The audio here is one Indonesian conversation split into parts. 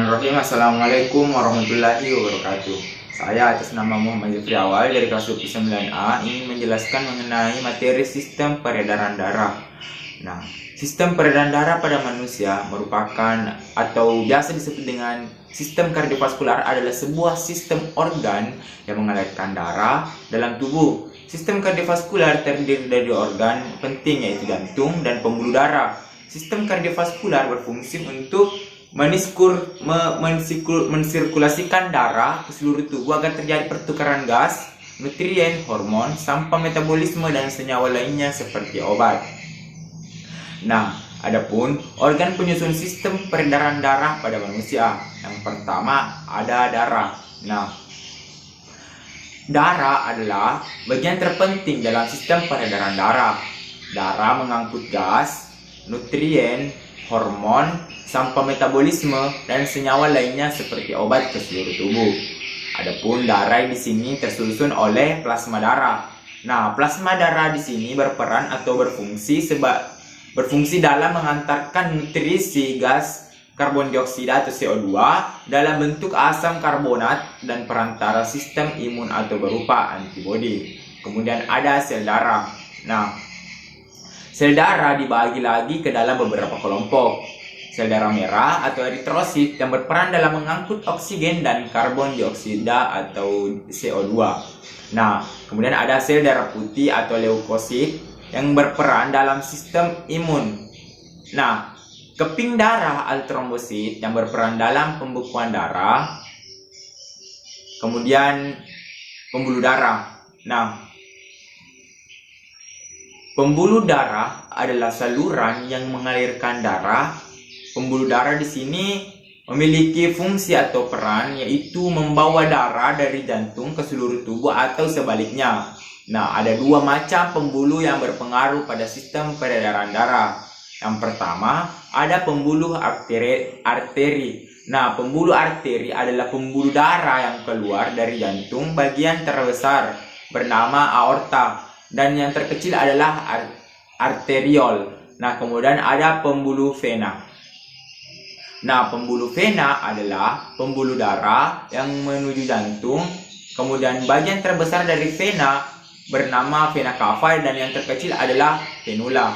Bismillahirrahmanirrahim. Assalamualaikum warahmatullahi wabarakatuh. Saya atas nama Muhammad Zafri Awal dari kelas 9A ingin menjelaskan mengenai materi sistem peredaran darah. Nah, sistem peredaran darah pada manusia merupakan atau biasa disebut dengan sistem kardiovaskular adalah sebuah sistem organ yang mengalirkan darah dalam tubuh. Sistem kardiovaskular terdiri dari organ penting yaitu jantung dan pembuluh darah. Sistem kardiovaskular berfungsi untuk mensirkulasikan darah ke seluruh tubuh agar terjadi pertukaran gas, nutrien, hormon, sampah metabolisme dan senyawa lainnya seperti obat. Nah, adapun organ penyusun sistem peredaran darah pada manusia. Yang pertama ada darah. Nah, darah adalah bagian terpenting dalam sistem peredaran darah. Darah mengangkut gas, nutrien, hormon, sampah metabolisme dan senyawa lainnya seperti obat ke seluruh tubuh. Adapun darah di sini tersusun oleh plasma darah. Nah, plasma darah di sini berperan atau berfungsi dalam mengantarkan nutrisi gas karbon dioksida atau CO2 dalam bentuk asam karbonat dan perantara sistem imun atau berupa antibodi. Kemudian ada sel darah. Nah, sel darah dibagi lagi ke dalam beberapa kelompok. Sel darah merah atau eritrosit yang berperan dalam mengangkut oksigen dan karbon dioksida atau CO2. Nah, kemudian ada sel darah putih atau leukosit yang berperan dalam sistem imun. Nah, keping darah atau trombosit yang berperan dalam pembekuan darah. Kemudian pembuluh darah. Nah, pembuluh darah adalah saluran yang mengalirkan darah. Pembuluh darah di sini memiliki fungsi atau peran yaitu membawa darah dari jantung ke seluruh tubuh atau sebaliknya. Nah, ada dua macam pembuluh yang berpengaruh pada sistem peredaran darah. Yang pertama, ada pembuluh arteri. Nah, pembuluh arteri adalah pembuluh darah yang keluar dari jantung bagian terbesar bernama aorta. Dan yang terkecil adalah arteriol. Nah, kemudian ada pembuluh vena. Nah, pembuluh vena adalah pembuluh darah yang menuju jantung. Kemudian bagian terbesar dari vena bernama vena cava dan yang terkecil adalah venula.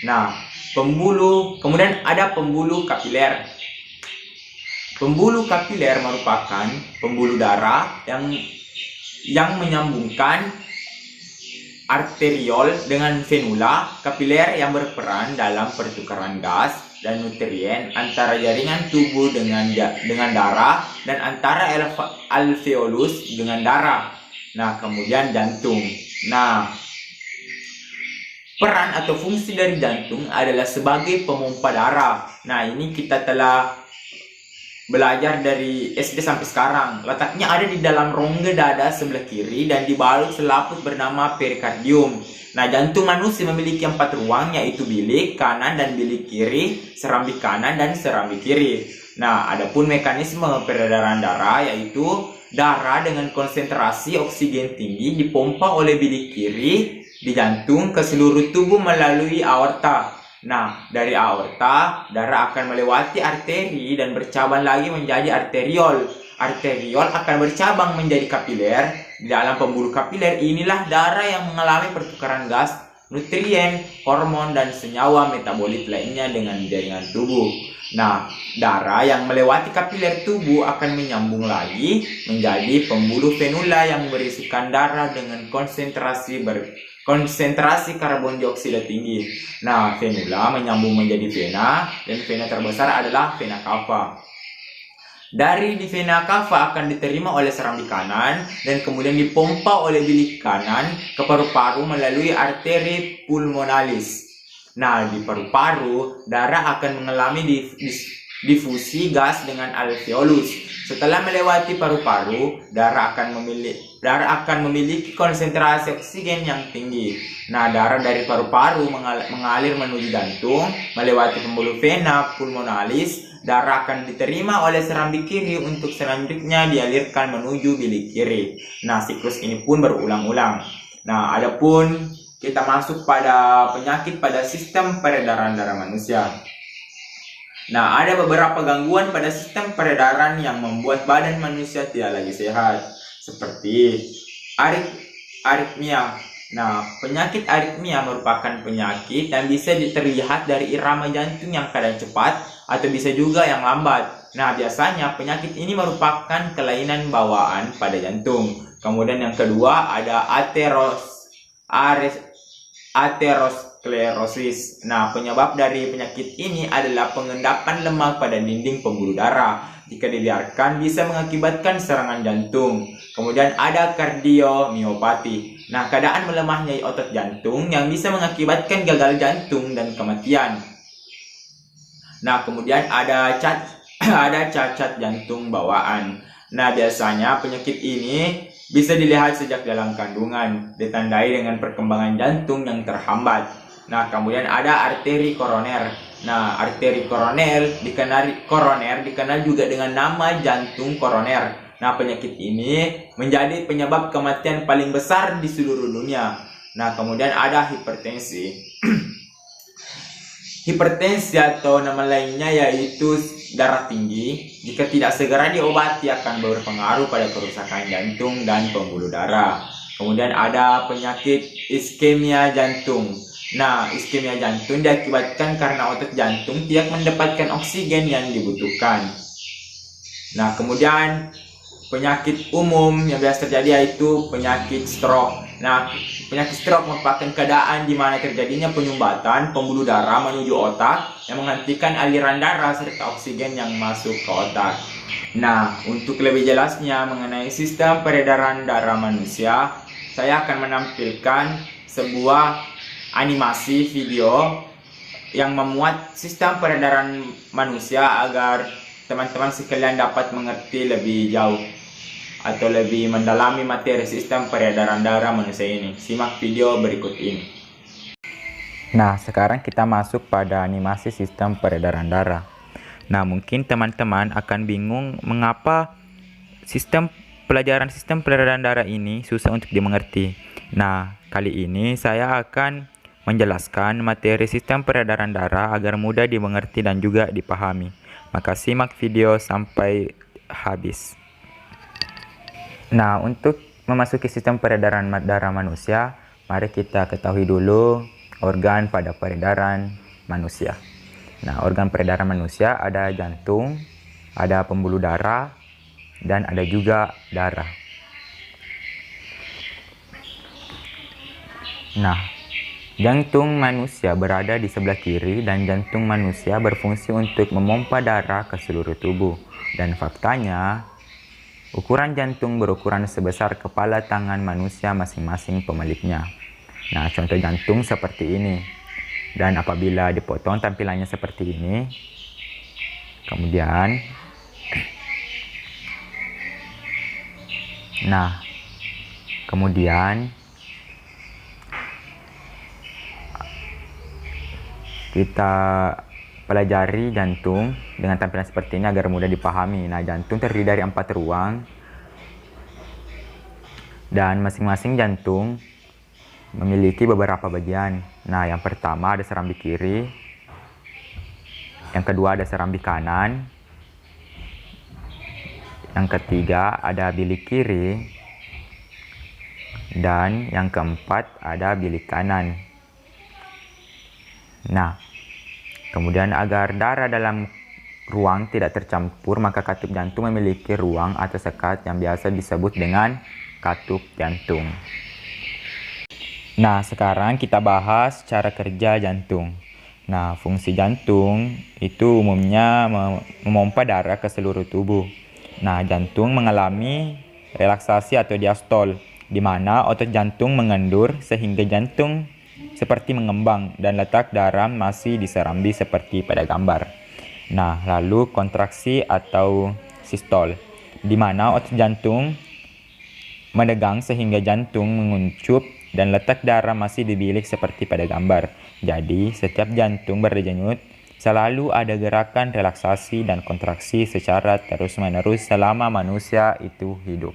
Nah, kemudian ada pembuluh kapiler. Pembuluh kapiler merupakan pembuluh darah yang menyambungkan arteriol dengan venula kapiler yang berperan dalam pertukaran gas dan nutrien antara jaringan tubuh dengan darah dan antara alveolus dengan darah. Nah, kemudian jantung. Nah, peran atau fungsi dari jantung adalah sebagai pemompa darah. Nah, ini kita telah belajar dari SD sampai sekarang. Letaknya ada di dalam rongga dada sebelah kiri dan dibalut selaput bernama perikardium. Nah, jantung manusia memiliki 4 ruang yaitu bilik kanan dan bilik kiri, serambik kanan dan serambik kiri. Nah, adapun mekanisme peredaran darah yaitu darah dengan konsentrasi oksigen tinggi dipompa oleh bilik kiri di jantung ke seluruh tubuh melalui aorta. Nah, dari aorta, darah akan melewati arteri dan bercabang lagi menjadi arteriol. Arteriol akan bercabang menjadi kapiler. Di dalam pembuluh kapiler inilah darah yang mengalami pertukaran gas, nutrien, hormon, dan senyawa metabolit lainnya dengan jaringan tubuh. Nah, darah yang melewati kapiler tubuh akan menyambung lagi menjadi pembuluh venula yang berisikan darah dengan konsentrasi karbon dioksida tinggi. Nah, venula menyambung menjadi vena dan vena terbesar adalah vena cava. Dari di vena cava akan diterima oleh serambik kanan dan kemudian dipompa oleh bilik kanan ke paru-paru melalui arteri pulmonalis. Nah, di paru-paru darah akan mengalami difusi gas dengan alveolus. Setelah melewati paru-paru, darah akan memiliki konsentrasi oksigen yang tinggi. Nah, darah dari paru-paru mengalir menuju jantung, melewati pembuluh vena pulmonalis. Darah akan diterima oleh serambik kiri untuk selanjutnya dialirkan menuju bilik kiri. Nah, siklus ini pun berulang-ulang. Nah, adapun kita masuk pada penyakit pada sistem peredaran darah manusia. Nah, ada beberapa gangguan pada sistem peredaran yang membuat badan manusia tidak lagi sehat, seperti aritmia. Nah, penyakit aritmia merupakan penyakit yang bisa terlihat dari irama jantung yang kadang cepat atau bisa juga yang lambat. Nah, biasanya penyakit ini merupakan kelainan bawaan pada jantung. Kemudian yang kedua ada aterosklerosis. Nah, penyebab dari penyakit ini adalah pengendapan lemak pada dinding pembuluh darah. Jika dibiarkan bisa mengakibatkan serangan jantung. Kemudian ada kardiomiopati. Nah, keadaan melemahnya otot jantung yang bisa mengakibatkan gagal jantung dan kematian. Nah, kemudian ada cacat jantung bawaan. Nah, biasanya penyakit ini bisa dilihat sejak dalam kandungan, ditandai dengan perkembangan jantung yang terhambat. Nah, kemudian ada arteri koroner. Nah, arteri koroner dikenal juga dengan nama jantung koroner. Nah, penyakit ini menjadi penyebab kematian paling besar di seluruh dunia. Nah, kemudian ada hipertensi. Hipertensi atau nama lainnya yaitu darah tinggi, jika tidak segera diobati akan berpengaruh pada kerusakan jantung dan pembuluh darah. Kemudian ada penyakit iskemia jantung. Nah, iskemia jantung diakibatkan karena otot jantung tidak mendapatkan oksigen yang dibutuhkan. Nah, kemudian penyakit umum yang biasa terjadi yaitu penyakit stroke. Nah, penyakit stroke merupakan keadaan di mana terjadinya penyumbatan pembuluh darah menuju otak yang menghentikan aliran darah serta oksigen yang masuk ke otak. Nah, untuk lebih jelasnya mengenai sistem peredaran darah manusia, saya akan menampilkan sebuah animasi video yang memuat sistem peredaran manusia agar teman-teman sekalian dapat mengerti lebih jauh atau lebih mendalami materi sistem peredaran darah manusia ini. Simak video berikut ini. Nah, sekarang kita masuk pada animasi sistem peredaran darah. Nah, mungkin teman-teman akan bingung mengapa pelajaran sistem peredaran darah ini susah untuk dimengerti. Nah, kali ini saya akan menjelaskan materi sistem peredaran darah agar mudah dimengerti dan juga dipahami. Maka simak video sampai habis. Nah, untuk memasuki sistem peredaran darah manusia, mari kita ketahui dulu organ pada peredaran manusia. Nah, organ peredaran manusia ada jantung, ada pembuluh darah, dan ada juga darah. Nah, jantung manusia berada di sebelah kiri dan jantung manusia berfungsi untuk memompa darah ke seluruh tubuh. Dan faktanya, ukuran jantung berukuran sebesar kepala tangan manusia masing-masing pemiliknya. Nah, contoh jantung seperti ini. Dan apabila dipotong tampilannya seperti ini. Kemudian, kita pelajari jantung dengan tampilan seperti ini agar mudah dipahami. Nah, jantung terdiri dari 4 ruang dan masing-masing jantung memiliki beberapa bagian. Nah, yang pertama ada serambi kiri, yang kedua ada serambi kanan, yang ketiga ada bilik kiri, dan yang keempat ada bilik kanan. Nah, kemudian agar darah dalam ruang tidak tercampur, maka katup jantung memiliki ruang atau sekat yang biasa disebut dengan katup jantung. Nah, sekarang kita bahas cara kerja jantung. Nah, fungsi jantung itu umumnya memompa darah ke seluruh tubuh. Nah, jantung mengalami relaksasi atau diastol, di mana otot jantung mengendur sehingga jantung seperti mengembang dan letak darah masih di serambi seperti pada gambar. Nah, lalu kontraksi atau sistol, di mana otot jantung menegang sehingga jantung menguncup dan letak darah masih di bilik seperti pada gambar. Jadi, setiap jantung berdenyut selalu ada gerakan relaksasi dan kontraksi secara terus-menerus selama manusia itu hidup.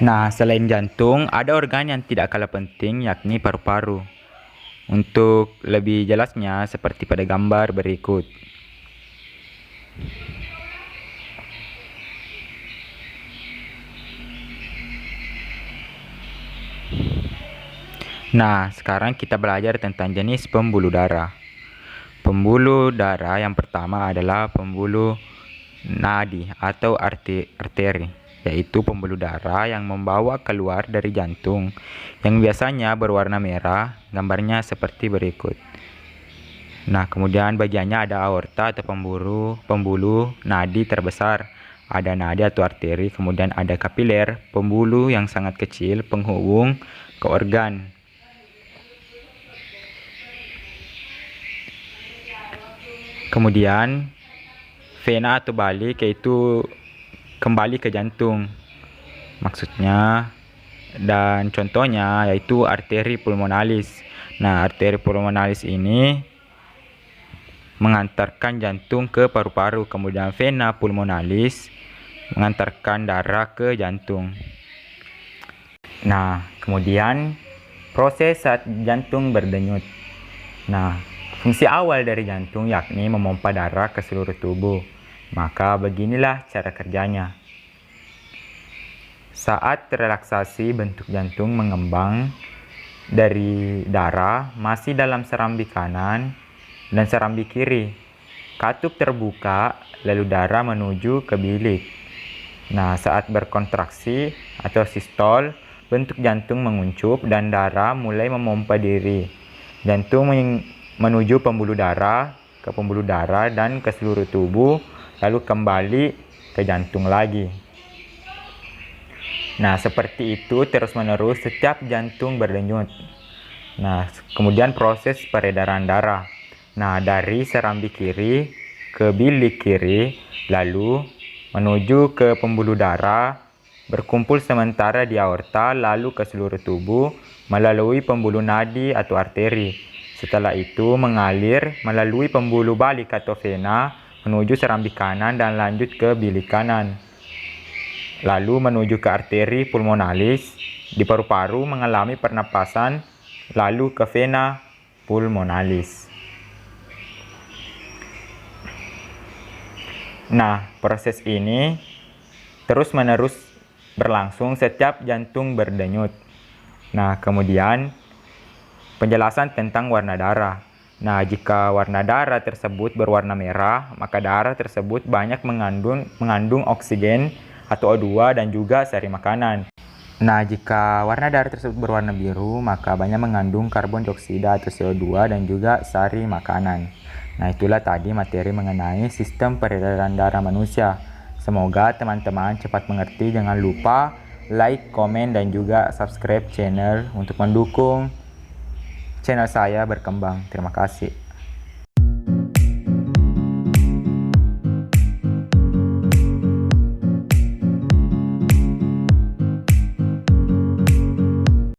Nah, selain jantung, ada organ yang tidak kalah penting yakni paru-paru. Untuk lebih jelasnya seperti pada gambar berikut. Nah, sekarang kita belajar tentang jenis pembuluh darah. Pembuluh darah yang pertama adalah pembuluh nadi atau arteri, yaitu pembuluh darah yang membawa keluar dari jantung, yang biasanya berwarna merah. Gambarnya seperti berikut. Nah, kemudian bagiannya ada aorta atau pembuluh nadi terbesar, ada nadi atau arteri, kemudian ada kapiler, pembuluh yang sangat kecil penghubung ke organ. Kemudian vena atau balik, yaitu kembali ke jantung maksudnya, dan contohnya yaitu arteri pulmonalis. Nah, arteri pulmonalis ini mengantarkan jantung ke paru-paru, kemudian vena pulmonalis mengantarkan darah ke jantung. Nah, kemudian proses saat jantung berdenyut. Nah, fungsi awal dari jantung yakni memompa darah ke seluruh tubuh. Maka beginilah cara kerjanya. Saat relaksasi, bentuk jantung mengembang dari darah masih dalam serambi kanan dan serambi kiri. Katup terbuka, lalu darah menuju ke bilik. Nah, saat berkontraksi atau sistol, bentuk jantung menguncup dan darah mulai memompa diri. Jantung menuju pembuluh darah, ke pembuluh darah dan ke seluruh tubuh, lalu kembali ke jantung lagi. Nah, seperti itu terus-menerus setiap jantung berdenyut. Nah, kemudian proses peredaran darah. Nah, dari serambi kiri ke bilik kiri, lalu menuju ke pembuluh darah, berkumpul sementara di aorta, lalu ke seluruh tubuh melalui pembuluh nadi atau arteri. Setelah itu mengalir melalui pembuluh balik atau vena menuju serambi kanan dan lanjut ke bilik kanan. Lalu menuju ke arteri pulmonalis, di paru-paru mengalami pernapasan, lalu ke vena pulmonalis. Nah, proses ini terus-menerus berlangsung setiap jantung berdenyut. Nah, kemudian penjelasan tentang warna darah. Nah, jika warna darah tersebut berwarna merah, maka darah tersebut banyak mengandung oksigen atau O2 dan juga sari makanan. Nah, jika warna darah tersebut berwarna biru, maka banyak mengandung karbon dioksida atau CO2 dan juga sari makanan. Nah, itulah tadi materi mengenai sistem peredaran darah manusia. Semoga teman-teman cepat mengerti. Jangan lupa like, komen, dan juga subscribe channel untuk mendukung channel saya berkembang. Terima kasih.